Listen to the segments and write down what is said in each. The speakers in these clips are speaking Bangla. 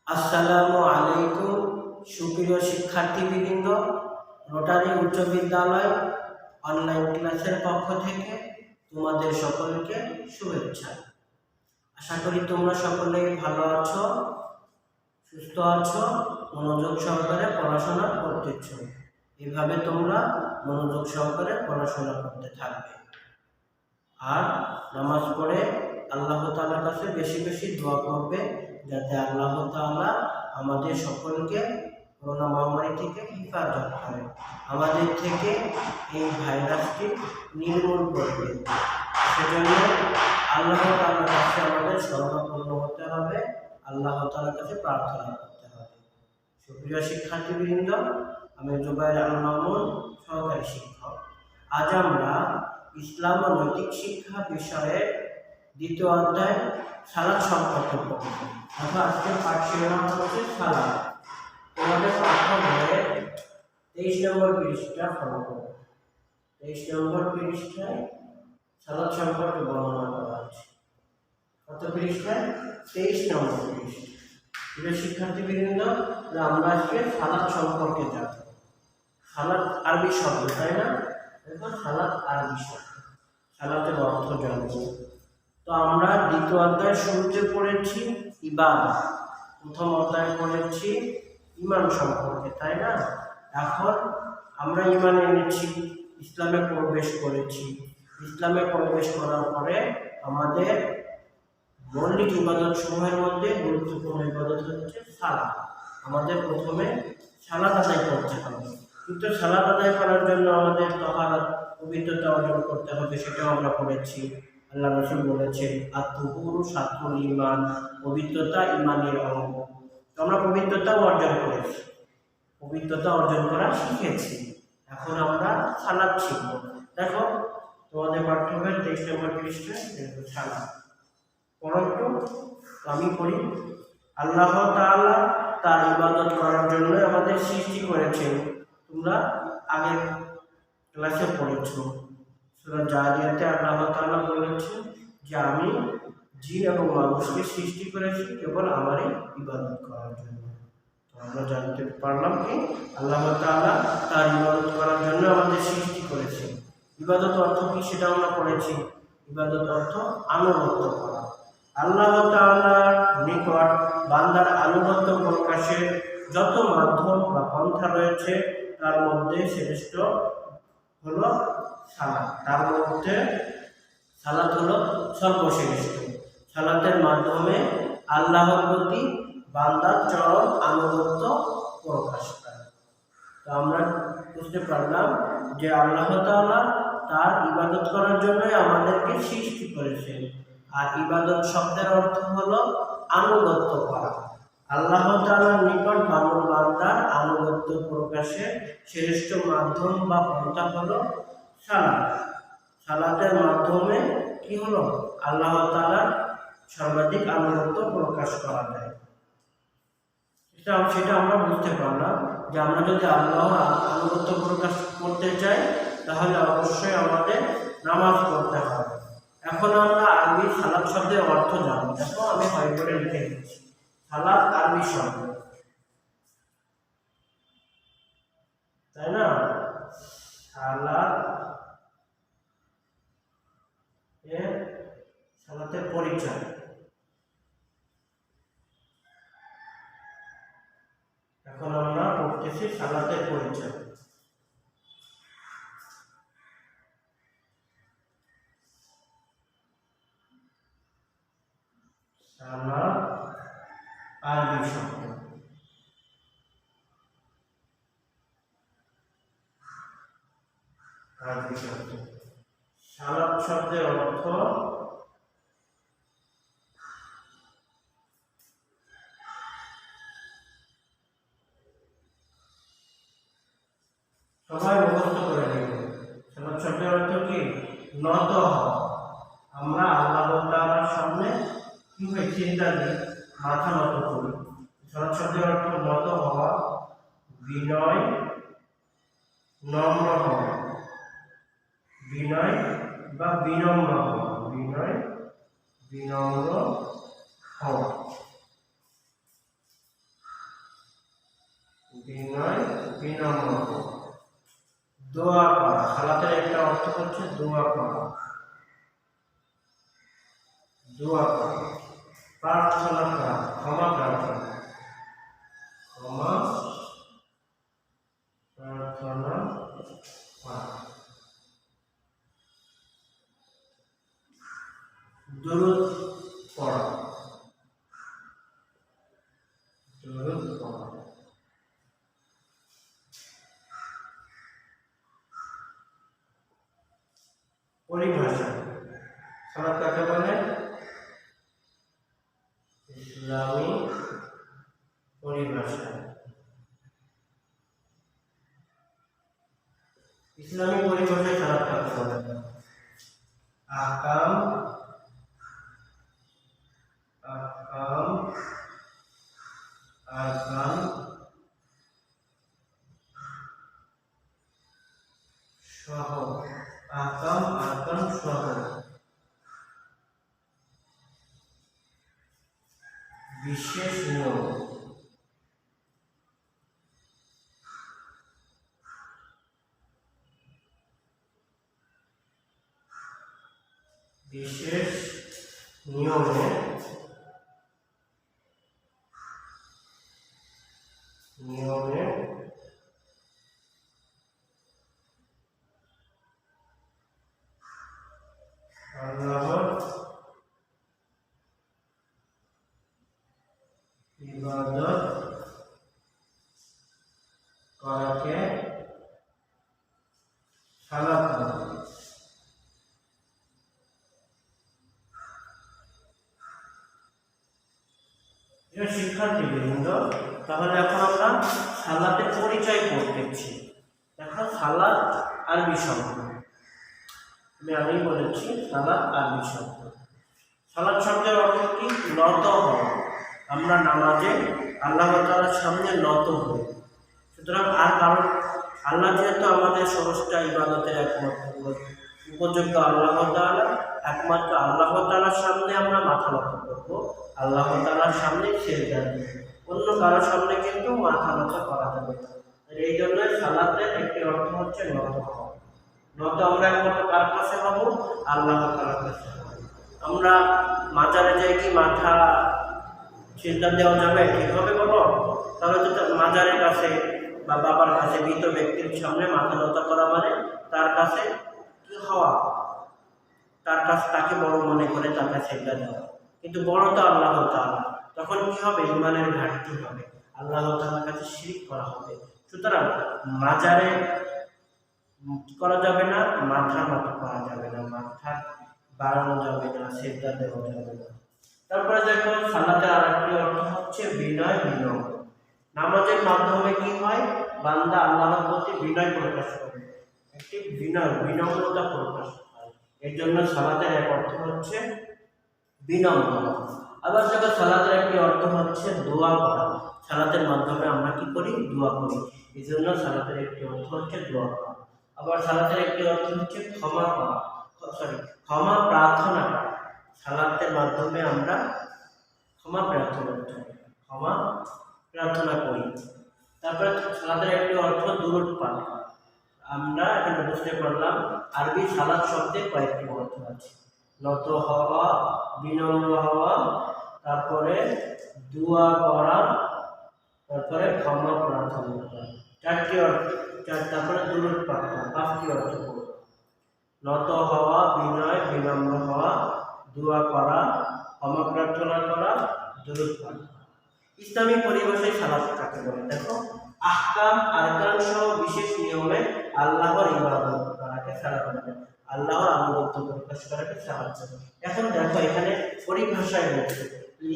আসসালামু আলাইকুম সুপ্রিয় শিক্ষার্থীবৃন্দ, রোটারি উচ্চ বিদ্যালয় অনলাইন ক্লাসের পক্ষ থেকে তোমাদের সকলকে শুভেচ্ছা। আশা করি তোমরা সকলেই ভালো আছো, সুস্থ আছো, মনোযোগ সহকারে পড়াশোনা করতেছ। এভাবে তোমরা মনোযোগ সহকারে পড়াশোনা করতে থাকবে আর নামাজ পড়ে আল্লাহ তাআলার কাছে বেশি বেশি দোয়া করবে, যাতে আল্লাহ তাআলা আমাদের সকলকে করোনা মহামারী থেকে হেফাজত করে, আমাদের থেকে এই ভাইরাসটি নির্মূল করবে। সেজন্য আল্লাহ তাআলার কাছে আমাদের শরণাপন্ন হতে হবে, আল্লাহ তাআলার কাছে প্রার্থনা করতে হবে। সুপ্রিয় শিক্ষার্থীবৃন্দ, আমি জুবায়ের আল মামুন, সহকারী শিক্ষক। আজ আমরা ইসলাম ও নৈতিক শিক্ষা বিষয়ে দ্বিতীয় অধ্যায় সালাত সম্পর্কে পড়ব। আজকের পাঠ শিরোনাম হচ্ছে সালাত। তোমাদের পাঠ্য বইয়ে 23 নম্বর পৃষ্ঠা ফলো করো। 23 নম্বর পৃষ্ঠায় সালাত সম্পর্কে বর্ণনা করা আছে। কত পৃষ্ঠায়? 23 নম্বর পৃষ্ঠা। প্রিয় শিক্ষার্থীবৃন্দ, আমরা আজকে সালাত সম্পর্কে জানব। সালাত আরবি শব্দ, তাই না? দেখো, সালাত আরবি শব্দ, সালাতের অর্থ জানব। তো আমরা দ্বিতীয় অধ্যায় শুরুতে পড়েছি ইবাদত, প্রথম অধ্যায় পড়েছি ঈমান সম্পর্কে, তাই না? এখন আমরা ঈমান এনেছি, ইসলামে প্রবেশ করেছি। ইসলামে প্রবেশ করার পরে আমাদের মৌলিক ইবাদত সমূহের মধ্যে গুরুত্বপূর্ণ ইবাদত হচ্ছে সালাত। আমাদের প্রথমে সালাত আদায় করতে হবে, কিন্তু সালাত আদায় করার জন্য আমাদের তাহারাত, পবিত্রতা অর্জন করতে হবে, সেটাও আমরা পড়েছি। আল্লাহ রাসূল বলেছেন, আত-তুহুরু শাতরুল ঈমান, পবিত্রতা ঈমানের অঙ্গ। তো আমরা পবিত্রতাও অর্জন করেছি, পবিত্রতা অর্জন করা শিখেছি। এখন আমরা সালাত শিখব। দেখো, তোমাদের পাঠ্যবইয়ের 23 নম্বর পৃষ্ঠায় সালাত পড়ো একটু। আমি পড়ি। আল্লাহ তাআলা তার ইবাদত করার জন্য আমাদের সৃষ্টি করেছেন। তোমরা আগের ক্লাসে পড়েছো, সূরা জারিয়াতে আল্লাহ তাআলা বলেছেন যে আমি জিন এবং মানুষকে সৃষ্টি করেছি কেবল আমারই ইবাদত করার জন্য। তো আমরা জানতে পারলাম কি আল্লাহ তাআলা তার ইবাদত করার জন্য আমাদের সৃষ্টি করেছেন। ইবাদত অর্থ কি সেটা আমরা পড়েছি। ইবাদত অর্থ আনুগত্য করা। আল্লাহ তাআলার নিকট বান্দার আনুগত্য প্রকাশের যত মাধ্যম বা পন্থা রয়েছে তার মধ্যে শ্রেষ্ঠ হলো সালাত। তার মধ্যে সালাত হলো সর্বশ্রেষ্ঠ। সালাতের মাধ্যমে আল্লাহর প্রতি বান্দার চরম আনুগত্য প্রকাশ পায়। তো আমরা বুঝতে পারলাম যে আল্লাহ তাআলা তার ইবাদত করার জন্যই আমাদেরকে সৃষ্টি করেছেন। আর ইবাদত শব্দের অর্থ হলো আনুগত্য করা। আল্লাহ তাআলার নিকট বান্দার আনুগত্য প্রকাশের শ্রেষ্ঠ মাধ্যম বা পন্থা হলো সালাত। সালাতের মাধ্যমে কি হলো? আল্লাহ তাআলার সর্বাধিক আনুগত্য প্রকাশ করা যায়। সেটা আমরা বুঝতে পারলাম যে আমরা যদি আল্লাহর আনুগত্য প্রকাশ করতে চাই তাহলে অবশ্যই আমাদের নামাজ পড়তে হবে। এখন আমরা আরবি সালাত শব্দের অর্থ জানবো। দেখো, আমি হোয়াইট বোর্ডে লিখে দিচ্ছি। সালাত আরবি শব্দ, তাই না? সালাত এর সালাতের পরিচয়। এখন আমরা পড়তেছি সালাতের পরিচয়। সালাত আরবি শব্দ। আরবি শব্দ। সালাত শব্দের অর্থ সবাই মুখস্থ করে নেব। সালাত শব্দের অর্থ কি? নত হওয়া। আমরা আল্লাহ তাআলার সামনে কিভাবে চিন্তা দিই, মাথা নত করি। সালাত শব্দের অর্থ নত হওয়া, বিনয়, নম্র হওয়া, বিনয় বা বিনম্র হওয়া, বিনয়, বিনম্র হওয়া। নম্বর দোয়া করা। সালাতের একটা অর্থ হচ্ছে দোয়া করা, দোয়া করা, প্রার্থনা করা, ক্ষমা প্রার্থনা, ক্ষমা প্রার্থনা করা, দুরূদ পড়া, দুরূদ পড়া। পরিভাষা, সালাত কাকে বলে? ইসলামী পরিভাষা। ইসলামী পরিভাষায় সালাত কাকে বলে? আহকাম, আহকাম, আরকান, সহ, আহকাম আরকান সহ বিশেষ নিয়ম। বিশেষ নিয়মে নিয়মে আল্লাহর ইবাদত করাকে সালাত বলে। শিক্ষার্থীবৃন্দ, তাহলে এখন আমরা সালাতের পরিচয় পড়তেছি। দেখো, সালাত আরবি শব্দ, আমি আগেই বলেছি সালাত আরবি শব্দ। সালাত শব্দের অর্থ কি? নত হওয়া। আমরা নামাজে আল্লাহ তাআলার সামনে নত হই। সুতরাং আর কারণ, আল্লাহ যেহেতু আমাদের সমস্ত ইবাদতের একমাত্র উপযোগ্য আল্লাহ তাআলা, একমাত্র আল্লাহ তাআলার সামনে আমরা মাথা নত করবো, আল্লাহ তাআলার সামনে সিজদা দিব। অন্য কারোর সামনে কিন্তু মাথা নত করা যাবে না। এই জন্য সালাতের একটি অর্থ হচ্ছে নত হওয়া। নত আমরা একমাত্র কার কাছে হবো? আল্লাহ তাআলার কাছে। আমরা মাজারে যাই কি মাথা সিজদা দেওয়া যাবে? ঠিক হবে বলো? তাহলে তো মাজারের কাছে বা বাবার কাছে, মৃত ব্যক্তির সামনে মাথা নত করা মানে তার কাছে কি হওয়া? তার কাছে, তাকে বড় মনে করে তার কাছে সিজদা দেওয়া। কিন্তু বড় তো আল্লাহ তাআলা, তখন কি হবে? ইমানের ঘাটতি হবে, আল্লাহ তাআলার কাছে শিরক করা হবে। সুতরাং মাজারে করা যাবে না, মাথা নত করা যাবে না, মাথা বাড়ানো যাবে না, সিজদা দেওয়া যাবে না। তারপরে দেখো, সালাতের আরেকটি অর্থ হচ্ছে বিনয়, বিনম্র। নামাজের মাধ্যমে কি হয়? বান্দা আল্লাহর প্রতি বিনয় প্রকাশ করে, একটি বিনয়, বিনম্রতা প্রকাশ পায়। এর জন্য সালাতের এক অর্থ হচ্ছে বিনম্র। আবার দেখো, সালাতের একটি অর্থ হচ্ছে দোয়া করা। সালাতের মাধ্যমে আমরা কি করি? দোয়া করি। এই জন্য সালাতের একটি অর্থ হচ্ছে দোয়া করা। আবার সালাতের একটি অর্থ হচ্ছে ক্ষমা করা, ক্ষমা প্রার্থনা করা। সালাতের মাধ্যমে আমরা ক্ষমা প্রার্থনা করি, ক্ষমা প্রার্থনা করি। তারপরে সালাতের একটি অর্থ দুরূদ পাঠ করা। আমরা এখানে বুঝতে পারলাম আরবি সালাত শব্দের কয়েকটি অর্থ আছে: নত হওয়া, বিনম্র হওয়া, তারপরে দোয়া করা, তারপরে ক্ষমা প্রার্থনা করা। চারটি অর্থ। তারপরে দুরূদ পাঠ করা, পাঁচটি অর্থ করব: নত হওয়া, বিনয়, বিনম্র হওয়া, দোয়া করা, ক্ষমা প্রার্থনা করা, দুরূদ পাঠ করা। ইসলামী পরিভাষায় সালাত কাকে বলে? দেখো, আহকাম আরকান সহ বিশেষ নিয়মে আল্লাহর ইবাদত করাকে সালাত বলে, আল্লাহর আনুগত্য প্রকাশ করাকে সালাত বলে। এখন দেখো, এখানে পরিভাষায় বলছে,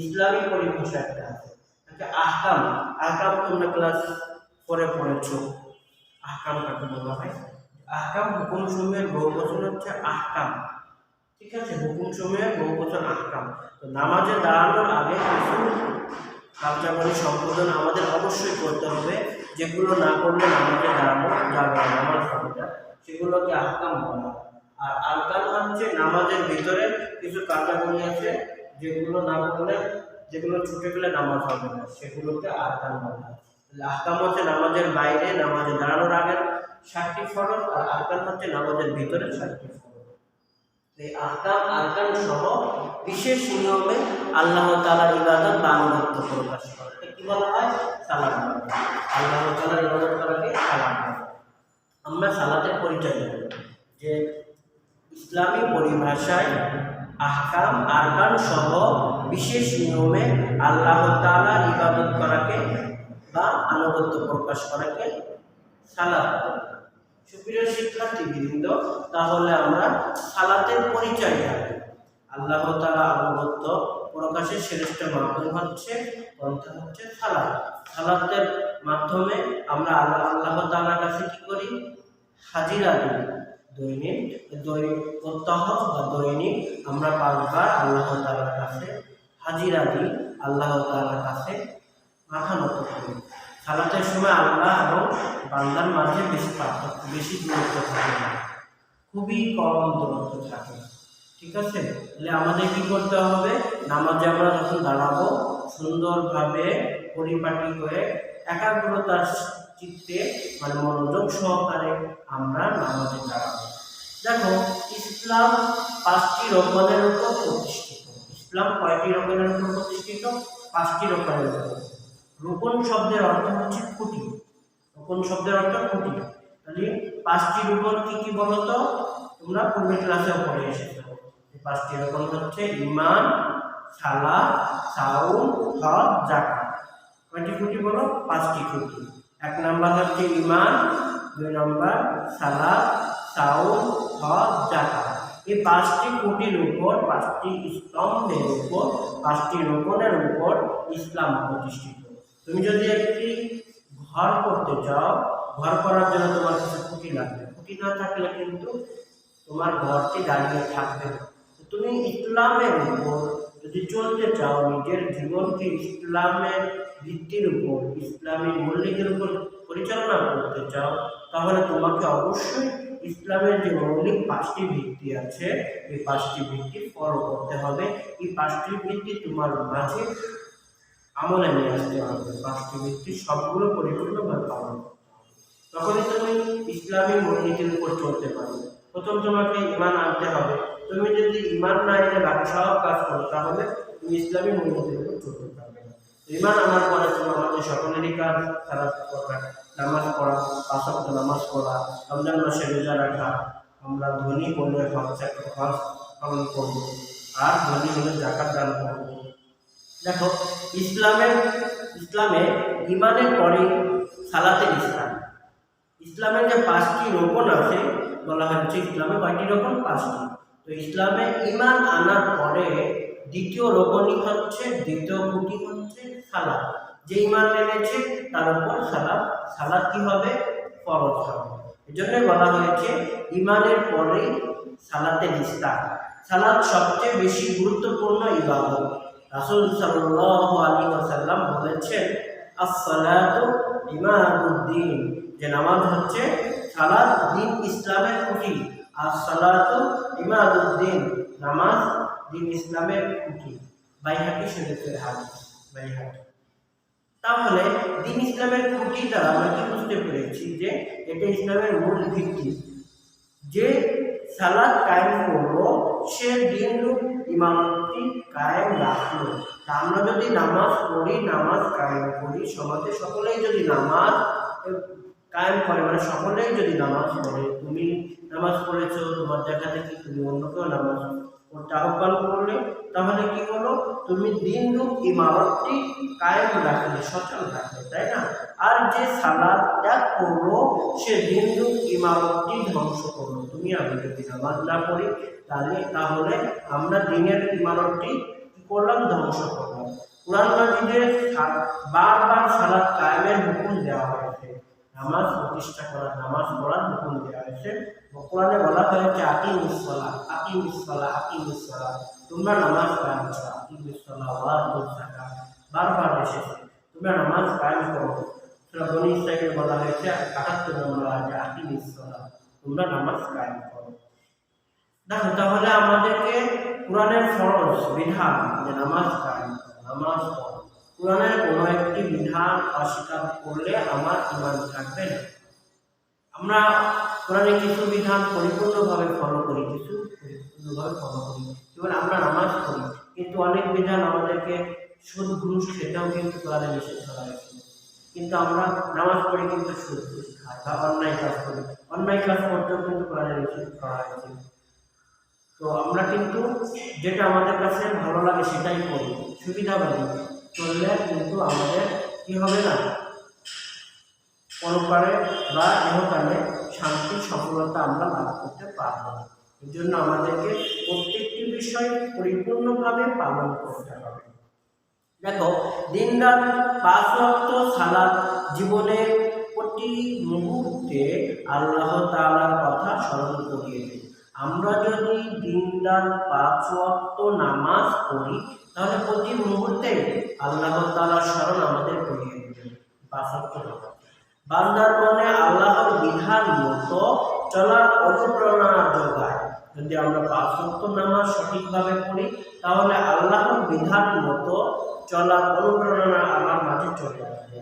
ইসলামী পরিভাষা একটা আছে, আহকাম। আহকাম তোমরা ক্লাস 4 পড়েছো। আহকাম কাকে বলা হয়? আহকাম হুকুম সমূহের বহুবচন হচ্ছে আহকাম। ঠিক আছে, হুকুম সমূহের বহুবচন আহকাম। তো নামাজে দাঁড়ানোর আগে কিছু কার্যাবলী সম্পাদন আমাদের অবশ্যই করতে হবে, যেগুলো না করলে নামাজে দাঁড়ানো যাবে না, নামাজ হবে না, সেগুলোকে আহকাম বলা হয়। আর আরকান হচ্ছে নামাজের ভিতরে কিছু কার্যাবলী আছে, যেগুলো না করলে, যেগুলো ছুটে গেলে নামাজ হবে না, সেগুলোকে আরকান বলা হয়। আহকাম হচ্ছে নামাজের বাইরে, নামাজে দাঁড়ানোর আগের 7টি ফরজ, আর আরকান হচ্ছে নামাজের ভিতরে 7টি ফরজ। এই আহকাম আরকান সহ বিশেষ নিয়মে আল্লাহ তাআলার ইবাদত বা আনুগত্য প্রকাশ করে। কি বলা হয়? সালাত বলা হয়। আল্লাহ তাআলার ইবাদত করাকে সালাত বলা হয়। আমরা সালাতের পরিচয় দেব যে ইসলামী পরিভাষায় আহকাম আরকান সহ বিশেষ নিয়মে আল্লাহ তাআলার ইবাদত করাকে বা আনুগত্য প্রকাশ করাকে সালাত বলে। সুপ্রিয় শিক্ষার্থীবৃন্দ, তাহলে আমরা সালাতের পরিচয় জানি। আল্লাহ তাআলা আনুগত্য প্রকাশের শ্রেষ্ঠ মাধ্যম হচ্ছে পন্থা হচ্ছে সালাত। সালাতের মাধ্যমে আমরা আল্লাহ তাআলার কাছে কি করি? হাজিরা দিই। প্রত্যহ বা দৈনিক আমরা 5 বার আল্লাহ তাআলার কাছে হাজিরা দিই, আল্লাহ তাআলার কাছে মাথা নত করি। সালাতের সময় আল্লাহ এবং বান্দার মাঝে বেশি দূরত্ব থাকে না, খুবই কম দূরত্ব থাকে। ঠিক আছে? তাহলে আমাদের কি করতে হবে? নামাজে আমরা যখন দাঁড়াবো সুন্দরভাবে পরিপাটি হয়ে একাগ্রতার চিত্তে মানে মনোযোগ সহকারে আমরা নামাজে দাঁড়াবো। দেখো, ইসলাম 5টি রোকনের উপর প্রতিষ্ঠিত। ইসলাম কয়টি রোকনের উপর প্রতিষ্ঠিত? 5টি রোকনের উপর। রোকন শব্দের অর্থ হচ্ছে খুঁটি। রোকন শব্দের অর্থ খুঁটি। তাহলে 5টি রোকন কি কি বলতো? তোমরা পূর্বের ক্লাসেও পড়ে এসেছো। এই 5টি রোকন হচ্ছে ঈমান, সালাত, সাওম, হজ, যাকাত। কয়টি খুঁটি বলো? 5টি খুঁটি। 1 নাম্বার হচ্ছে ঈমান, 2 নাম্বার সালাত, সাওম, হজ, যাকাত। এই 5টি খুঁটির উপর, 5টি স্তম্ভের উপর, 5টি রোকনের উপর ইসলাম প্রতিষ্ঠিত। তুমি যদি একটি ঘর করতে চাও, ঘর করার জন্য তোমার কাছে খুঁটি লাগবে। খুঁটি না থাকলে কিন্তু তোমার ঘরটি দাঁড়িয়ে থাকবে না। তুমি ইসলামের উপর যদি চলতে চাও, নিজের জীবনকে ইসলামের ভিত্তির উপর, ইসলামী মূল্যের উপর পরিচালনা করতে চাও, তাহলে তোমাকে অবশ্যই ইসলামের যে মৌলিক 5টি ভিত্তি আছে, এই 5টি ভিত্তি ফলো করতে হবে। এই 5টি ভিত্তি তোমার মাঝে আমলে নিয়ে আসতে হবে। 5টি ভিত্তি সবগুলো পরিপূর্ণভাবে পালন করতে হবে, তখনই তুমি ইসলামী মূলনীতির উপর চলতে পারবে। প্রথম তোমাকে ঈমান আনতে হবে। তুমি যদি ঈমান না এনে বাকি সব কাজ করো, তাহলে তুমি ইসলামী মূলনীতির উপর চলতে পারবে না। ঈমান আনার পরে তুমি আমাদের সকলেরই কাজ সালাত পড়া, নামাজ পড়া, 5 ওয়াক্ত নামাজ পড়া, রমজান মাসে রোজা রাখা। আমরা ধনী হলে হজ পালন করব, আর ধনী হলে যাকাত দান করব। দেখো, ইসলামে ঈমানের পরে সালাতের স্থান। ইসলামের যে 5টি রোকন আছে, বলা হচ্ছে ইসলামে কয়টি রোকন? 5টি। তো ইসলামে ঈমান আনার পরে দ্বিতীয় রোকনই হচ্ছে, দ্বিতীয় খুঁটি হচ্ছে সালাত। যে ঈমান এনেছে তার উপর সালাত কি হবে? ফরজ হবে। এজন্য বলা হয়েছে ঈমানের পরে সালাতের স্থান। সালাত সবচেয়ে বেশি গুরুত্বপূর্ণ ইবাদত। রাসূল সাল্লাল্লাহু আলাইহি ওয়াসাল্লাম বলেছেন, as-সালাতু ইমাদুদ্দিন, যে নামাজ হচ্ছে সালাত দিন ইসলামের খুঁটি। as-সালাতু ইমাদুদ্দিন, নামাজ দিন ইসলামের খুঁটি। বাইহাকি শরীফের হাদিস, বাইহাকি। তাহলে দিন ইসলামের খুঁটি দ্বারা আমরা কি বুঝতে পেরেছি? যে এটা ইসলামের মূল ভিত্তি। যে সালাত কায়েম করলো সে দিনরূপ ইমামতি কায়েম রাখলো। আমরা যদি নামাজ পড়ি, নামাজ কায়েম করি, সমাজে সকলেই যদি নামাজ কায়েম করে, মানে সকলেই যদি নামাজ পড়ে, তুমি নামাজ পড়েছো, তোমার দেখা দেখি তুমি অন্যকেও নামাজ পড়তে আহ্বান করলে, তাহলে কি হলো? তুমি দিনরূপ ইমামতটি কায়েম রাখলে, সচল রাখলে, তাই না? আর যে সালাত ত্যাগ করলো সে দিনরূপ ইমামতটি ধ্বংস করলো। তুমি আমি যদি নামাজ না পড়ি, তাহলে আমরা দিনের ইমামতটি কি করলাম? ধ্বংস করলাম। কুরআন মাজিদে বারবার সালাত কায়েমের হুকুম দেওয়া হয়েছে, নামাজ প্রতিষ্ঠা করার, নামাজ পড়ার হুকুম দেওয়া হয়েছে। কোরআনে বলা হয়েছে আকিমুস সালাহ, আকিমুস সালাহ, আকিমুস সালাহ, তোমরা নামাজ কায়েম করো। আকিমুস সালাহ ওয়া আতুজ যাকাত বারবার এসেছে, তোমরা নামাজ কায়েম করো। সূরা বনী ইসরাঈলে বলা হয়েছে ৭৮ নম্বর আয়াতে আকিমুস সালাহ, তোমরা নামাজ কায়েম করো। দেখো, তাহলে আমাদেরকে কোরআনের ফরজ বিধান যে নামাজ কায়েম করো, নামাজ পড়ো, কোরআনের কোনো একটি বিধান অস্বীকার করলে আমার ঈমান থাকবে না। আমরা কোরআনের কিছু বিধান পরিপূর্ণভাবে ফলো করি, কিছু পরিপূর্ণভাবে ফলো করি। যেমন আমরা নামাজ পড়ি, কিন্তু অনেক বিধান আমাদেরকে সুদ ঘুষ খেতেও কিন্তু কোরআনে নিষেধ করা হয়েছে। কিন্তু আমরা নামাজ পড়ি কিন্তু সুদ ঘুষ খাই বা অন্যায় কাজ করি, অন্যায় কাজ করতেও কিন্তু কোরআনে নিষেধ করা হয়েছে। তো আমরা কিন্তু যেটা আমাদের কাছে ভালো লাগে সেটাই করি, সুবিধাবাদী চললে কিন্তু আমাদের কি হবে না, পরকালে বা ইহকালে শান্তি সফলতা আমরা লাভ করতে পারব না। এর জন্য আমাদেরকে প্রত্যেকটি বিষয় পরিপূর্ণভাবে পালন করতে হবে। দেখো, দিনরাত 5 ওয়াক্ত সালাত জীবনের প্রতি মুহূর্তে আল্লাহ তাআলার কথা স্মরণ করিয়ে দেয়। আমরা যদি দিনরাত 5 ওয়াক্ত নামাজ পড়ি, তাহলে প্রতি মুহূর্তে আল্লাহ তাআলার স্মরণ আমাদের করিয়ে দেবে। 5 ওয়াক্ত নামাজ বান্দার মনে আল্লাহর বিধান মতো চলার অনুপ্রেরণা যোগায়। যদি আমরা 5 ওয়াক্ত নামাজ সঠিকভাবে পড়ি, তাহলে আল্লাহর বিধান মতো চলার অনুপ্রেরণা আমার মাঝে চলে আসবে।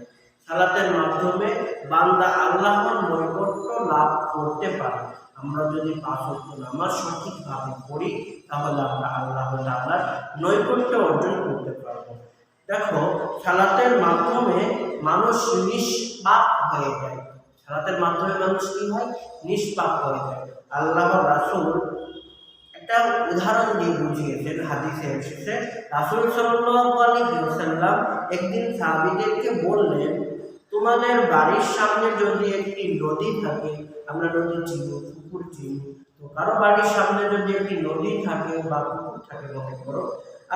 সালাতের মাধ্যমে বান্দা আল্লাহর নৈকট্য লাভ করতে পারে। আমরা যদি 5 ওয়াক্ত নামাজ সঠিকভাবে পড়ি, তাহলে আমরা আল্লাহ তাআলার নৈকট্য অর্জন করতে পারবো। দেখো, সালাতের মাধ্যমে মানুষ নিষ্পাপ হয়ে যায়। সালাতের মাধ্যমে মানুষ কি হয়? নিষ্পাপ হয়ে যায়। আল্লাহর রাসূল একটা উদাহরণ দিয়ে বুঝিয়েছেন, হাদিসে এসেছে। রাসূল সাল্লাল্লাহু আলাইহি ওয়াসাল্লাম একদিন সাহাবীদেরকে বললেন, তোমাদের বাড়ির সামনে যদি একটি নদী থাকে, আমরা নদী চিনি, পুকুর চিনি, তো কারো বাড়ির সামনে যদি একটি নদী থাকে বা পুকুর থাকে মনে করো,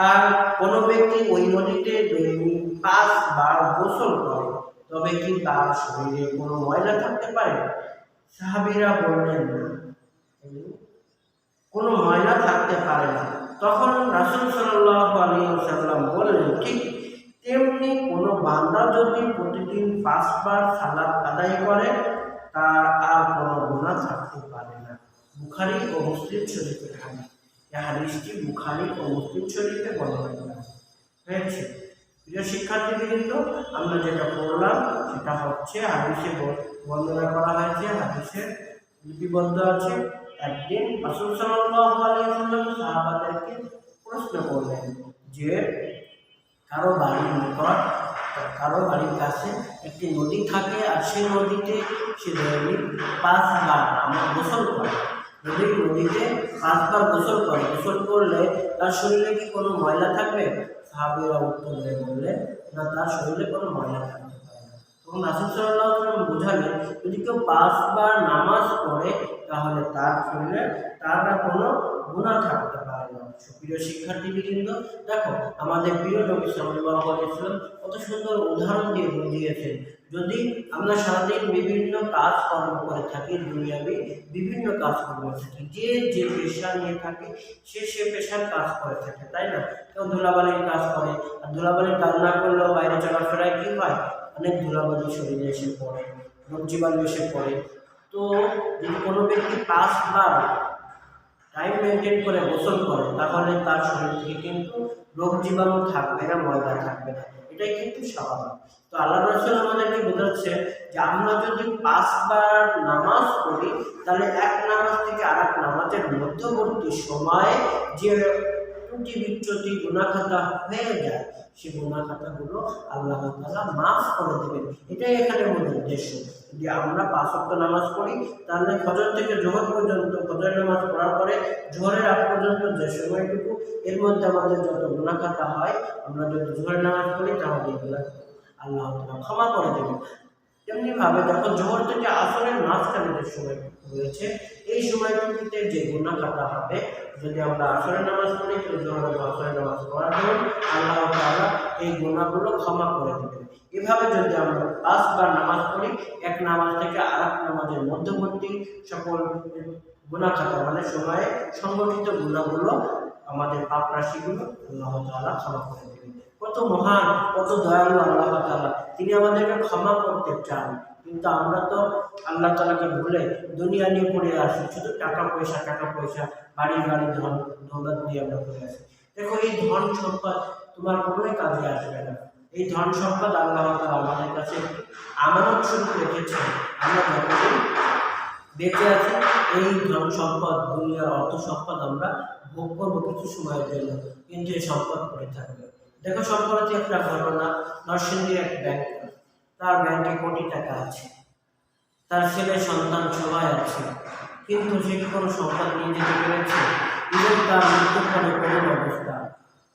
আর কোনো ব্যক্তি ওই নদীতে দৈনিক 5 বার গোসল করে, তবে কি তার শরীরে কোনো ময়লা থাকতে পারে? সাহাবীরা বললেন না, কোনো ময়লা থাকতে পারে না। তখন রাসূল সাল্লাল্লাহু আলাইহি ওয়াসাল্লাম বললেন, ঠিক তেমনি কোনো বান্দা যদি প্রতিদিন 5 বার সালাত আদায় করে, তার আর কোনো গুনাহ থাকতে পারে না। বুখারী ও মুসলিম শরীফের হাদিস। এই হাদিসটি বুখারী ও মুসলিম শরীফে বর্ণনা করা হয়েছে। প্রিয় শিক্ষার্থীবৃন্দ, আমরা যেটা পড়লাম সেটা হচ্ছে হাদিসে বর্ণনা করা হয়েছে, হাদিসে লিপিবদ্ধ আছে। একদিন রাসূল সাল্লাল্লাহু আলাইহি ওয়াসাল্লাম সাহাবাদেরকে প্রশ্ন করলেন যে, কারো বাড়ির নিকট, কারো বাড়ির কাছে একটি নদী থাকে, আর সেই নদীতে সে দৈনিক 5 বার গোসল করে। যদি নদীতে 5 বার গোসল করে, গোসল করলে তার শরীরে কি কোনো ময়লা থাকবে? সাহাবীরা উত্তর দিয়ে বললেন, না, তার শরীরে কোনো ময়লা থাকতে পারে না। তখন রাসূল সাল্লাল্লাহু আলাইহি ওয়াসাল্লাম বোঝালেন, যদি কেউ 5 বার নামাজ পড়ে, তাহলে তার শরীরে তার কোনো গুনাহ থাকতে পারে না। সুপ্রিয় শিক্ষার্থীবৃন্দ, দেখো, আমাদের প্রিয় নবী সাল্লাল্লাহু আলাইহি ওয়াসাল্লাম কত সুন্দর উদাহরণ দিয়ে বুঝিয়েছেন। যদি আমরা সারাদিন বিভিন্ন কাজ কর্ম করে থাকি, দুনিয়াবি বিভিন্ন কাজ কর্ম থাকি, যে যে পেশা নিয়ে থাকে সে পেশার কাজ করে থাকে, তাই না? কেউ ধুলাবালির কাজ করে, আর ধুলাবালির কাজ না করলেও বাইরে চলাফেরায় কি হয়, অনেক ধুলাবালি শরীরে এসে পড়ে, রোগ জীবাণু এসে পড়ে। তো যদি কোনো ব্যক্তি 5 বার টাইম মেনটেন করে গোসল করে, তাহলে তার শরীর থেকে কিন্তু রোগ জীবাণু থাকবে না, ময়লা থাকবে না। এটাই কিন্তু স্বাভাবিক। তো আল্লাহ রাসূল আমাদেরকে বোঝাচ্ছে যে আমরা যদি 5 বার নামাজ পড়ি, তাহলে এক নামাজ থেকে আরেক নামাজের মধ্যবর্তী সময়ে যে ত্রুটি বিচ্যুতি গুনাহ খাতা হয়ে যায়, সেই গুনাহ খাতাগুলো আল্লাহ তাআলা মাফ করে দেবেন। এটাই এখানে মূল উদ্দেশ্য। যদি আমরা 5 ওয়াক্ত নামাজ পড়ি, তাহলে ফজর থেকে জোহর পর্যন্ত, ফজরের নামাজ পড়ার পরে জোহরের আগ পর্যন্ত যে সময়টুকু, এর মধ্যে আমাদের যত গুনাহ খাতা হয়, আমরা যদি জোহরের নামাজ পড়ি, তাহলে এগুলো আল্লাহ তাআলা ক্ষমা করে দেবেন। তেমনিভাবে যখন জোহর থেকে আসরের মাঝখানে যে সময় রয়েছে, এই সময়টুকুতে যে গুনাহ খাতা হবে, যদি আমরা আসরের নামাজ পড়ি, তো জোহর ও আসরের নামাজ পড়ার পর আল্লাহ তাআলা এই গুনাহগুলো ক্ষমা করে দেবেন। এভাবে যদি আমরা 5 বার নামাজ পড়ি, এক নামাজ থেকে আরেক নামাজের মধ্যবর্তী সকল গুনাহ খাতা, মানে সময়ে সংগঠিত গুনাহগুলো, আমাদের পাপ রাশিগুলো আল্লাহ তাআলা ক্ষমা করে দেবেন। কত মহান, কত দয়ালু আল্লাহ তাআলা, তিনি আমাদেরকে ক্ষমা করতে চান। কিন্তু আমরা তো আল্লাহ তাআলাকে ভুলে দুনিয়া নিয়ে পড়ে আসি, শুধু টাকা পয়সা, বাড়ি গাড়ি, ধন দৌলত নিয়ে আমরা পড়ে আসি। দেখো, এই ধন সম্পদ তোমার কোনোই কাজে আসবে না। এই ধন সম্পদ আল্লাহ তাআলা আমাদের কাছে আমানত স্বরূপ রেখেছেন। আমরা যতদিন বেঁচে আছি এই ধন সম্পদ, দুনিয়ার অর্থ সম্পদ আমরা ভোগ করবো কিছু সময়ের জন্য, কিন্তু এই সম্পদ পড়ে থাকবে। দেখো সম্প্রতি একটা ঘটনা, নরসিংদীর এক ব্যাংক, তার ব্যাংকে কোটি টাকা আছে, তার ছেলে সন্তান সবাই আছে, কিন্তু সে কি কোনো সম্পদ নিয়ে যেতে পেরেছে? ইভেন তার মৃত্যুর পরে করুণ অবস্থা,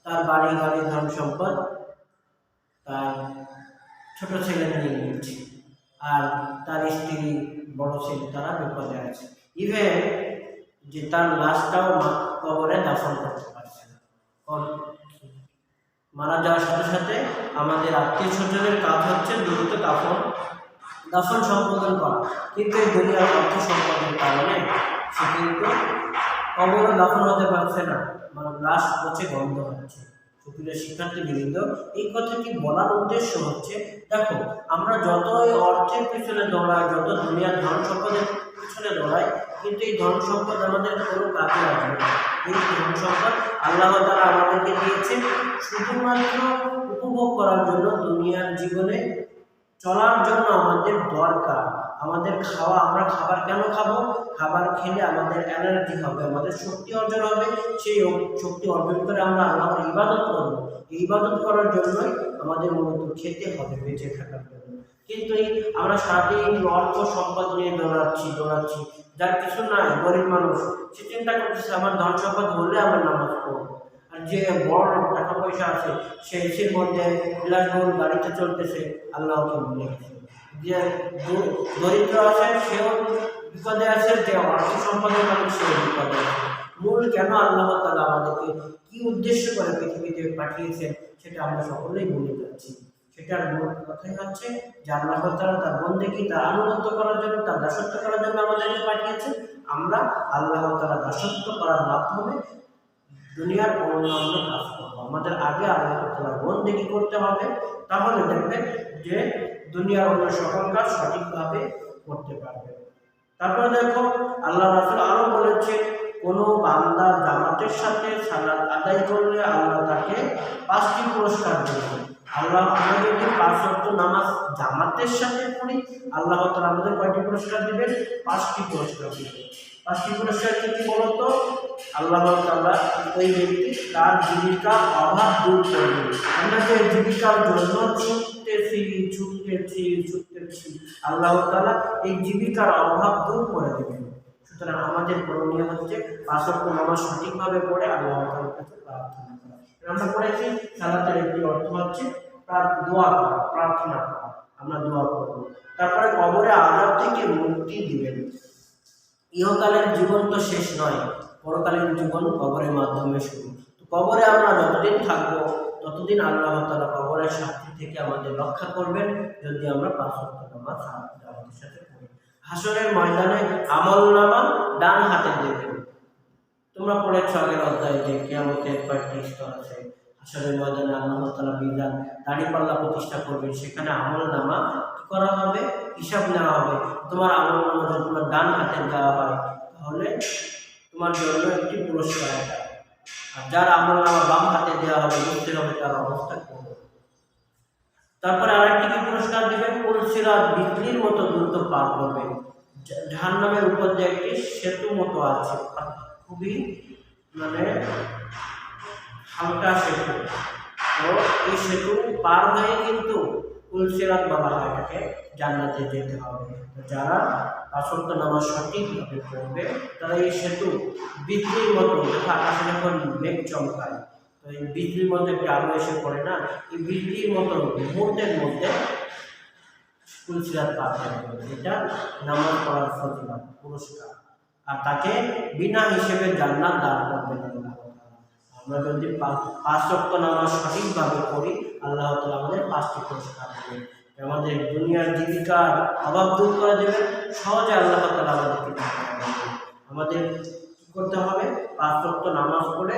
তার বাড়ি গাড়ি ধন সম্পদ তার ছোট ছেলে নিয়ে নিয়েছে, আর তার স্ত্রী বড় ছেলে তারা বিপদে আছে। ইভেন যে তার লাশটাও কবরে দাফন করতে পারছে না। মারা যাওয়ার সাথে সাথে আমাদের আত্মীয় স্বজনের কাজ হচ্ছে দ্রুত দাফন সম্পাদন করা, কিন্তু এই দুনিয়ার অর্থ সম্পাদনের কারণে সে কিন্তু কবরে দাফন হতে পারছে না, মানে লাশ পচে গন্ধ হচ্ছে। সুপ্রিয় শিক্ষার্থীবৃন্দ, এই কথাটি বলার উদ্দেশ্য হচ্ছে, দেখো আমরা যতই অর্থের পিছনে দৌড়াই, যত দুনিয়ার ধন সম্পদের পিছনে দৌড়াই, কিন্তু এই ধন সম্পদ আমাদের কোনো কাজে আসবে না। এই ধন সম্পদ আল্লাহ তাআলা আমাদেরকে দিয়েছে শুধুমাত্র উপভোগ করার জন্য, দুনিয়ার জীবনে চলার জন্য আমাদের দরকার। আমাদের খাওয়া, আমরা খাবার কেন খাবো? খাবার খেলে আমাদের এনার্জি হবে, আমাদের শক্তি অর্জন হবে, সেই শক্তি অর্জন করে আমরা আল্লাহর ইবাদত করবো। এই ইবাদত করার জন্যই আমাদের মূলত খেতে হবে বেঁচে থাকার জন্য। কিন্তু এই আমরা সারাদিন অর্থ সম্পদ নিয়ে দৌড়াচ্ছি, যার কিছু নাই, গরিব মানুষ, সে চিন্তা করতেছে আমার ধন সম্পদ হলে আমার নামাজ পড়বো। আর যে বড় লোক, টাকা পয়সা আছে, সে এসির মধ্যে বিলাসবহুল গাড়িতে চলতেছে, আল্লাহকে ভুলে গেছে। যে দরিদ্র আছে সেও বিপদে আছে, যে অর্থ সম্পদের মালিক সেও বিপদে আছে। মূল কেন আল্লাহ তাআলা আমাদেরকে কি উদ্দেশ্য করে পৃথিবীতে পাঠিয়েছেন সেটা আমরা সকলেই ভুলে যাচ্ছি। সেটার মূল কথাই হচ্ছে যে আল্লাহ তাআলা তার বন্দেগী, তার আনুগত্য করার জন্য, তার দাসত্ব করার জন্য আমাদেরকে পাঠিয়েছেন। আমরা আল্লাহ তাআলা দাসত্ব করার মাধ্যমে দুনিয়ার অন্যান্য কাজ করবো। আমাদের আগে আল্লাহ তাআলার বন্দেগী করতে হবে, তাহলে দেখবেন যে দুনিয়ার অন্য সকল কাজ সঠিকভাবে করতে পারবে। তারপরে দেখো আল্লাহ রাসূল আরো বলেছে, কোনো বান্দা জামাতের সাথে সালাত আদায় করলে আল্লাহ তাকে 5টি পুরস্কার দেবেন। আমরা যদি 5 ওয়াক্ত নামাজ জামাতের সাথে পড়ি, আল্লাহ তাআলা আমাদের কয়টি পুরস্কার দিবেন? 5টি পুরস্কার দিবেন। 5টি পুরস্কার কি বলতো? আল্লাহ তাআলা ওই ব্যক্তি তার জীবিকার অভাব দূর করবেন। আমরা যে জীবিকার জন্য ছুটতেছি, আল্লাহ তাআলা এই জীবিকার অভাব দূর করে দেবেন। সুতরাং আমাদের করণীয় হচ্ছে 5 ওয়াক্ত নামাজ সঠিকভাবে পড়ে আল্লাহ তাআলার কাছে প্রার্থনা করা। আমরা পড়েছি সালাতের একটি অর্থ হচ্ছে দোয়া করা, প্রার্থনা করা, আমরা দোয়া করব। তারপরে কবরে আযাব থেকে মুক্তি দিবেন। ইহকালের জীবন তো শেষ নয়, পরকালীন জীবন কবরের মাধ্যমে শুরু। তো কবরে আমরা যতদিন থাকবো ততদিন আল্লাহ তাআলা কবরের শাস্তি থেকে আমাদের রক্ষা করবেন, যদি আমরা 5 ওয়াক্ত নামাজ জামাতের সাথে পড়ি। হাসরের ময়দানে আমলনামা ডান হাতে দেবেন। তোমরা পড়েছ আগের অধ্যায়ে যে কিয়ামতের কয়েকটি স্তর আছে। হাসরের ময়দানে আল্লাহ তাআলা বিধান দাঁড়িপাল্লা প্রতিষ্ঠা করবেন, সেখানে আমলনামা কি করা হবে? হিসাব নেওয়া হবে। তোমার আমলনামা যদি তোমার ডান হাতে দেওয়া হয় তাহলে তোমার জন্য একটি পুরস্কার আছে, আর যার আমলনামা বাম হাতে দেওয়া হবে বুঝতে হবে তার অবস্থা কেমন। তারপরে আরেকটি কি পুরস্কার দিবেন? সিরাত বিজলির মতো দ্রুত পার করবেন। জাহান্নামের উপর যে একটি সেতু মতো আছে, খুবই মানে হালকা সেতু, তো এই সেতু পার হয়ে কিন্তু সিরাত বলা হয়, এটাকে জান্নাতে যেতে হবে। তো যারা 5 ওয়াক্ত নামাজ সঠিকভাবে পড়বে তারা এই সেতু বিজলির মতো, যথা আকাশে যখন মেঘ চমকায়, তো এই বিজলির মধ্যে একটি আলো এসে পড়ে না, এই বিজলির মতো মুহূর্তের মধ্যে সিরাত পার হয়ে যাবে। এটা নামাজ পড়ার ফজিলত, পুরস্কার, আর তাকে বিনা হিসেবে জান্নাত দান করবেন আল্লাহ তাআলা। আমরা যদি 5 ওয়াক্ত নামাজ সঠিকভাবে পড়ি, আল্লাহ তাআলা আমাদের 5টি পুরস্কার দেবেন। আমাদের দুনিয়ার জীবিকার অভাব দূর করে দেবেন, সহজে আল্লাহ তাআলা আমাদেরকে দেবেন। আমাদের কি করতে হবে? 5 ওয়াক্ত নামাজ পড়ে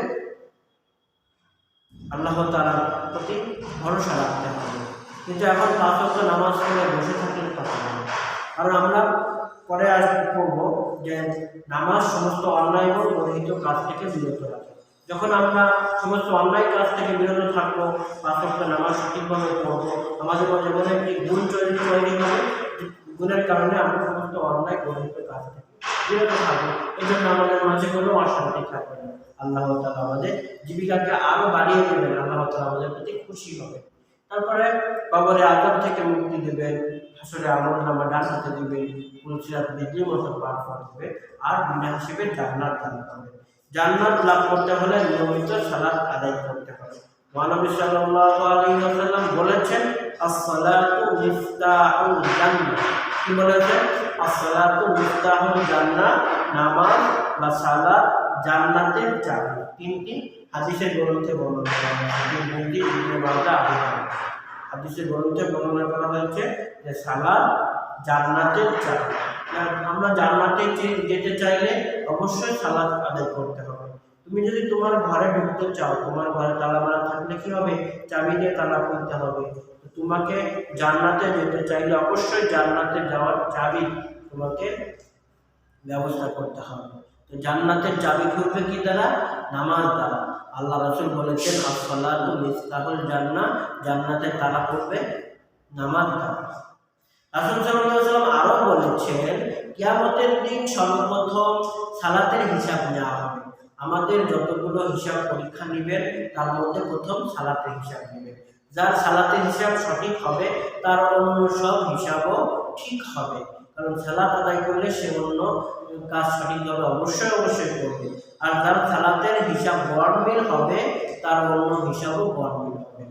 আল্লাহ তাআলার প্রতি ভরসা রাখতে হবে। কিন্তু এখন 5 ওয়াক্ত নামাজ পড়ে বসে থাকলে কথা হবে, কারণ আমরা পরে পড়ব যে নামাজ সমস্ত অন্যায় এবং গর্হিত কাজ থেকে বিরত রাখে। যখন আমরা সমস্ত অন্যায় কাজ থেকে বিরত থাকবো, 5 ওয়াক্ত নামাজ সঠিকভাবে পড়বো, আমাদের মধ্যে এমন একটি গুণ চরিত্র তৈরি হবে, গুণের কারণে আমরা সমস্ত অন্যায় গঠিত কাজ থেকে বিরত থাকবো। এই জন্য আমাদের মাঝে কোনো অশান্তি থাকবে না। আল্লাহ তাআলা আমাদের জীবিকাকে আরো বাড়িয়ে দেবেন, আল্লাহ তাআলা আমাদের প্রতি খুশি হবে। তারপরে কবরে আযাব থেকে মুক্তি দেবেন, হাসরে আমলনামা ডান হাতে দিবেন, পুলসিরাত বিজলির মতো পার করবে, আর বিনা হিসেবে জান্নাত দান করবে। জান্নাত লাভ করতে হলে নিয়মিত সালাত আদায় করতে হবে। নবী সাল্লাল্লাহু আলাইহি ওয়াসাল্লাম বলেছেন, as-salatu মিফতাহুল জান্নাহ। কি বলেছেন? as-salatu মিফতাহুল জান্নাহ, নামাজ বা সালাত জান্নাতের চাবি। তিনটি হাদিসের গ্রন্থে বর্ণনা করা হয়েছে। তিনটি ইবনে মাজাহ হাদিসের গ্রন্থে বর্ণনা করা হয়েছে যে সালাত জান্নাতের চাবি। আমরা জান্নাতে যেতে চাইলে অবশ্যই সালাত আদায় করতে হবে। তুমি যদি তোমার ঘরে ঢুকতে চাও, তোমার ঘরে তালা মারা থাকলে কি হবে? চাবি দিয়ে তালা খুলতে হবে। তোমাকে জান্নাতে যেতে চাইলে অবশ্যই জান্নাতে যাওয়ার চাবি তোমাকে ব্যবস্থা করতে হবে। তো জান্নাতের চাবি খুলবে কি দ্বারা? নামাজ দ্বারা। আল্লাহ রাসূল বলেছেন, as-salatu মিফতাহুল জান্নাহ, জান্নাতের তালা খুলবে নামাজ দ্বারা। রাসূল সাল্লাল্লাহু আলাইহি ওয়াসাল্লাম আরো বলেছেন, কিয়ামতের দিন সর্বপ্রথম সালাতের হিসাব নেওয়া হবে। আমাদের যতগুলো হিসাব পরীক্ষা নেবেন তার মধ্যে প্রথম সালাতের হিসাব নেবেন। যার সালাতের হিসাব সঠিক হবে তার অন্য সব হিসাবও ঠিক হবে, কারণ সালাত আদায় করলে সে অন্য কাজ সঠিকভাবে অবশ্যই করবে। আর যার সালাতের হিসাব গড়মিল হবে তার অন্য হিসাবও গড়মিল হবে।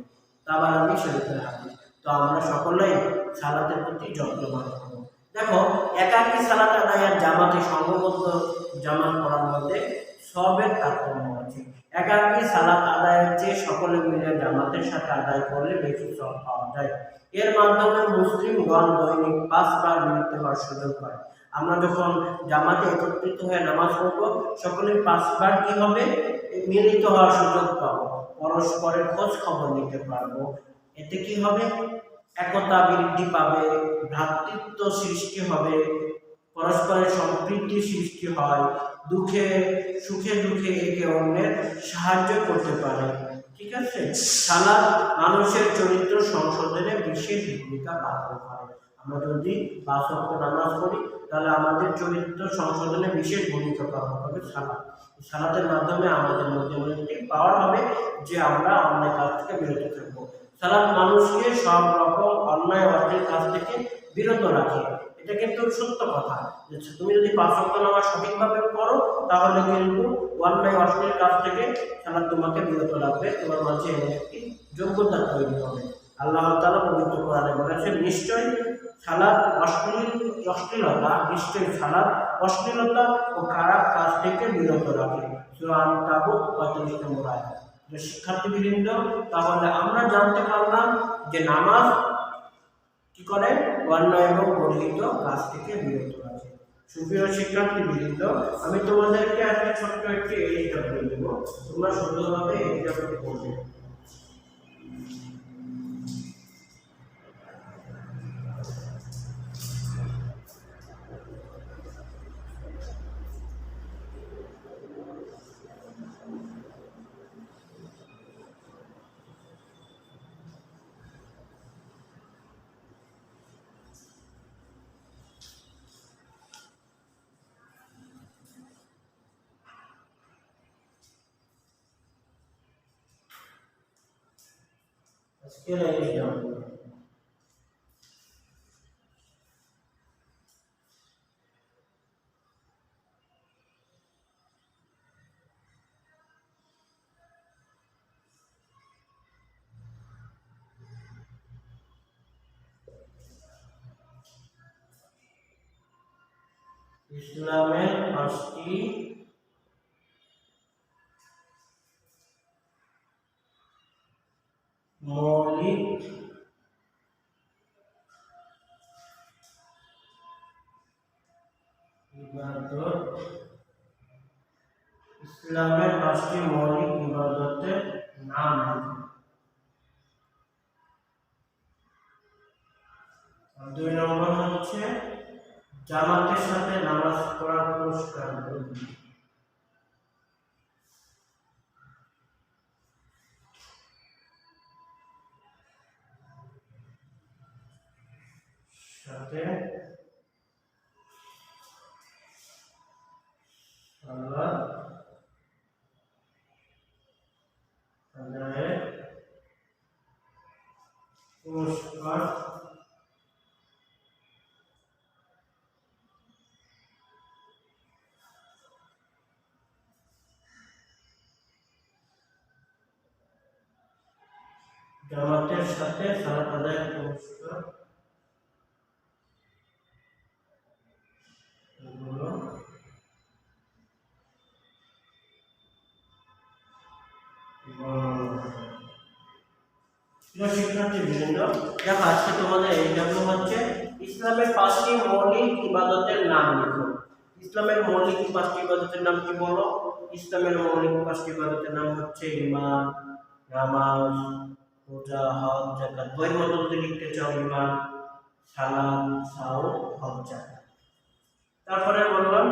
তাবারানী শরীফের হাদিস। তো আমরা সকলেই সালাতের প্রতি যত্নবান হব। দেখো, একাকী সালাত আদায় আর জামাতে সংঘবদ্ধ জামাত করার মধ্যে সবের তারতম্য আছে। একাকী সালাত আদায়ের চেয়ে সকলে মিলে জামাতের সাথে আদায় করলে বেশি সওয়াব পাওয়া যায়। এর মাধ্যমে মুসলিমগণ দৈনিক 5 বার মিলিত হওয়ার সুযোগ পায়। আমরা যখন জামাতে একত্রিত হয়ে নামাজ পড়ব, সকলে 5 বার কি হবে? মিলিত হওয়ার সুযোগ পাবো, পরস্পরের খোঁজ খবর নিতে পারবো। এতে কি হবে? একতা বৃদ্ধি পাবে, ভ্রাতৃত্ব সৃষ্টি হবে, পরস্পরের সম্প্রীতি সৃষ্টি হয়, দুঃখে সুখে দুঃখে একে অন্যের সাহায্য করতে পারে। ঠিক আছে? সালাত মানুষের চরিত্র সংশোধনে বিশেষ ভূমিকা পালন করে। আমরা যদি 5 ওয়াক্ত নামাজ পড়ি তাহলে আমাদের চরিত্র সংশোধনে বিশেষ ভূমিকা পালন করবে সালাত। সালাতের মাধ্যমে আমাদের মধ্যে একটি পাওয়ার হবে যে আমরা অন্যায় কাজ থেকে বিরত থাকবো। সালাত মানুষকে সব রকম অন্যায় অশ্লীল কাজ থেকে বিরত রাখে। এটা কিন্তু সত্য কথা। তুমি যদি 5 ওয়াক্ত নামাজ সঠিকভাবে পড়ো তাহলে কিন্তু অন্যায় অশ্লীল কাজ থেকে সালাত তোমাকে বিরত রাখবে, তোমার মাঝে এমন একটি যোগ্যতা তৈরি হবে। আল্লাহ তাআলা পবিত্র কোরআনে বলেছেন, নিশ্চয়ই সালাত অশ্লীলতা ও খারাপ কাজ থেকে বিরত রাখে। সূরা আন-কাবুত 35 নম্বর আয়াত। শিক্ষার্থীবৃন্দ, তাহলে আমরা জানতে পারলাম যে নামাজ কি করে? অন্যায় এবং গর্হিত কাজ থেকে বিরত রাখে। সুপ্রিয় শিক্ষার্থীবৃন্দ, আমি তোমাদেরকে আজকে ছোট্ট একটি এক্সাম্পল দেব, তোমরা সুন্দরভাবে এক্সাম্পল করবে। আজকের এক্সাম্পল, ইসলামের 5টি মৌলিক ইবাদত। ইসলামের 5টি মৌলিক ইবাদতের নাম। 2 নম্বর হচ্ছে জামাতের সাথে নামাজ পড়ার পুরস্কার। সাথে সালাত আদায়ে পুরস্কার জামাতের সাথে সালাত আদায়ের পুরস্কার শিক্ষার্থীবৃন্দ, দেখো আজকে তোমাদের এক্সাম্পল হচ্ছে ইসলামের 5টি মৌলিক ইবাদতের নাম লিখো। ইসলামের মৌলিক 5টি ইবাদতের নাম কি বলো? ইসলামের মৌলিক 5টি ইবাদতের নাম হচ্ছে ঈমান, নামাজ, রোজা, হজ, যাকাত। বইয়ের মধ্যে যদি লিখতে চাও ঈমান, সালাত, সাওম, হজ, যাকাত। তারপরে বললাম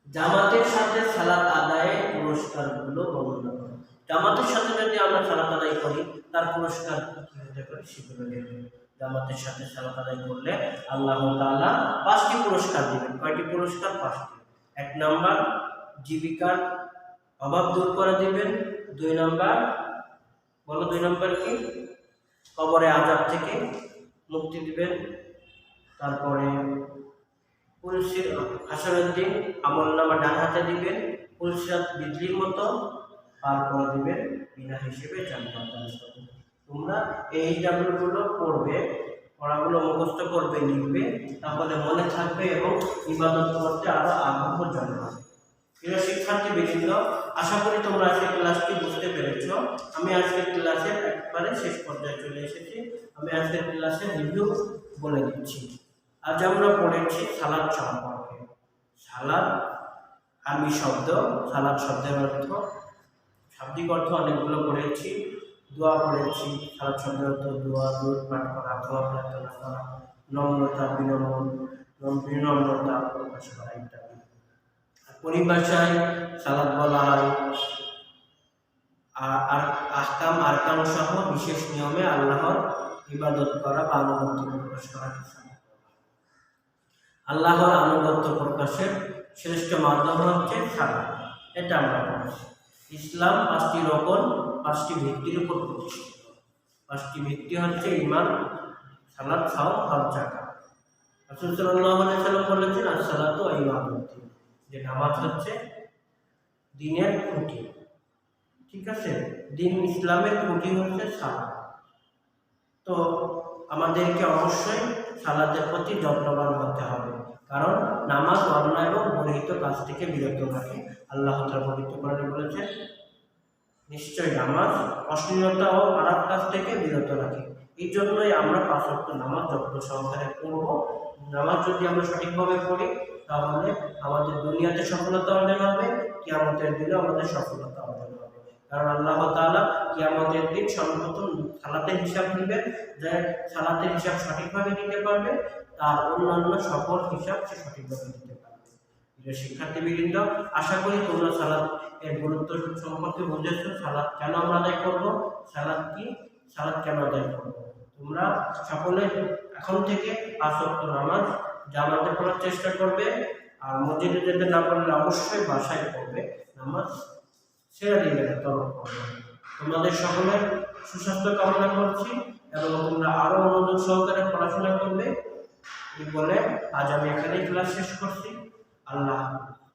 জামাতের সাথে সালাত আদায়ে পুরস্কারগুলো বর্ণনা করো। জামাতের সাথে যদি আমরা সালাত আদায় করি তার পুরস্কার কি হতে পারে সেগুলো লিখবে। জামাতের সাথে সালাত আদায় করলে আল্লাহ তাআলা 5টি পুরস্কার দিবেন। কয়টি পুরস্কার? 5টি। 1 নাম্বার জীবিকার অভাব দূর করে দিবেন। 2 নাম্বার বলো, 2 নাম্বার কি? কবরে আযাব থেকে মুক্তি দিবেন। তারপরে হাসরের দিন আমলনামা ডান হাতে দিবেন, পুলসিরাত বিজলির মতো পার করে দিবেন, বিনা হিসেবে জান্নাত দান করবেন। তোমরা এই জামগুলো পড়বে, পড়াগুলো মুখস্থ করবে, লিখবে, তাহলে মনে থাকবে এবং ইবাদত করতে আরো আগ্রহ জন্মাবে। প্রিয় শিক্ষার্থীবৃন্দ, আশা করি তোমরা আজকের ক্লাসটি বুঝতে পেরেছো। আমি আজকের ক্লাসের একবারে শেষ পর্যায়ে চলে এসেছি। আমি আজকের ক্লাসের রিভিউ বলে দিচ্ছি। আজ আমরা পড়েছি সালাত সম্পর্কে। সালাত আরবি শব্দ, সালাত শব্দের অর্থ, শাব্দিক অর্থ অনেকগুলো পড়েছি। দোয়া পড়েছি, সালাত শব্দের অর্থ দোয়া, দূর পাঠ করা, দোয়া প্রার্থনা করা, নম্রতা, বিনম্রতা প্রকাশ করা ইত্যাদি। পরিভাষায় সালাত বলা হয় আর আহকাম আরকান সহ বিশেষ নিয়মে আল্লাহর ইবাদত করা বা আনুগত্য প্রকাশ করা। আল্লাহর আনুগত্য প্রকাশের শ্রেষ্ঠ মাধ্যম হচ্ছে সালাত। এটা আমরা পড়েছি। ইসলাম 5টি রকম, 5টি ভিত্তির উপর প্রতিষ্ঠিত। 5টি ভিত্তি হচ্ছে ঈমান, সালাত, সাওম, হজ, যাকাত। রাসূল সাল্লাল্লাহু আলাইহি ওয়াসাল্লাম বলেছেন as-সালাতু ইমাদুদ্দিন, যে নামাজ হচ্ছে দ্বীনের খুঁটি। ঠিক আছে, দ্বীন ইসলামের খুঁটি হচ্ছে সালাত। তো আমাদেরকে অবশ্যই সালাতের প্রতি যত্নবান হতে হবে, কারণ নামাজ অন্যায় এবং গর্হিত কাজ থেকে বিরত রাখে। আল্লাহ তাআলা পবিত্র কোরআনে বলেছেন নিশ্চয় নামাজ অশ্লীলতা ও খারাপ কাজ থেকে বিরত রাখে। এই জন্যই আমরা 5 ওয়াক্ত নামাজ যত্ন সহকারে পড়ব। নামাজ যদি আমরা সঠিকভাবে পড়ি তাহলে আমাদের দুনিয়াতে সফলতা অর্জন হবে, কিয়ামতের দিনে আমাদের সফলতা অর্জন হবে। কারণ আল্লাহ তাআলা কিয়ামতের দিন সর্বপ্রথম সালাতের হিসাব নেবেন। যে সালাতের হিসাব সঠিকভাবে দিতে পারবে তার অন্যান্য সকল হিসাব সে সঠিকভাবে দিতে পারবে। প্রিয় শিক্ষার্থীবৃন্দ, আশা করি তোমরা সালাত এর গুরুত্ব সম্পর্কে বুঝেছো। সালাত কেন আমরা আদায় করব, সালাত কি, সালাত কেন আদায় করব। তোমরা সকলে এখন থেকে 5 ওয়াক্ত নামাজ জামাতে পড়ার চেষ্টা করবে। আর মসজিদে যেতে না পারলে অবশ্যই বাসায় পড়বে, নামাজ ছেড়ে দিবে না, তরক করবে। তোমাদের সকলের সুস্বাস্থ্য কামনা করছি এবং তোমরা আরো মনোযোগ সহকারে পড়াশোনা করবে। এই বলে আজ আমি এখানেই ক্লাস শেষ করছি। আল্লাহ হাফেজ।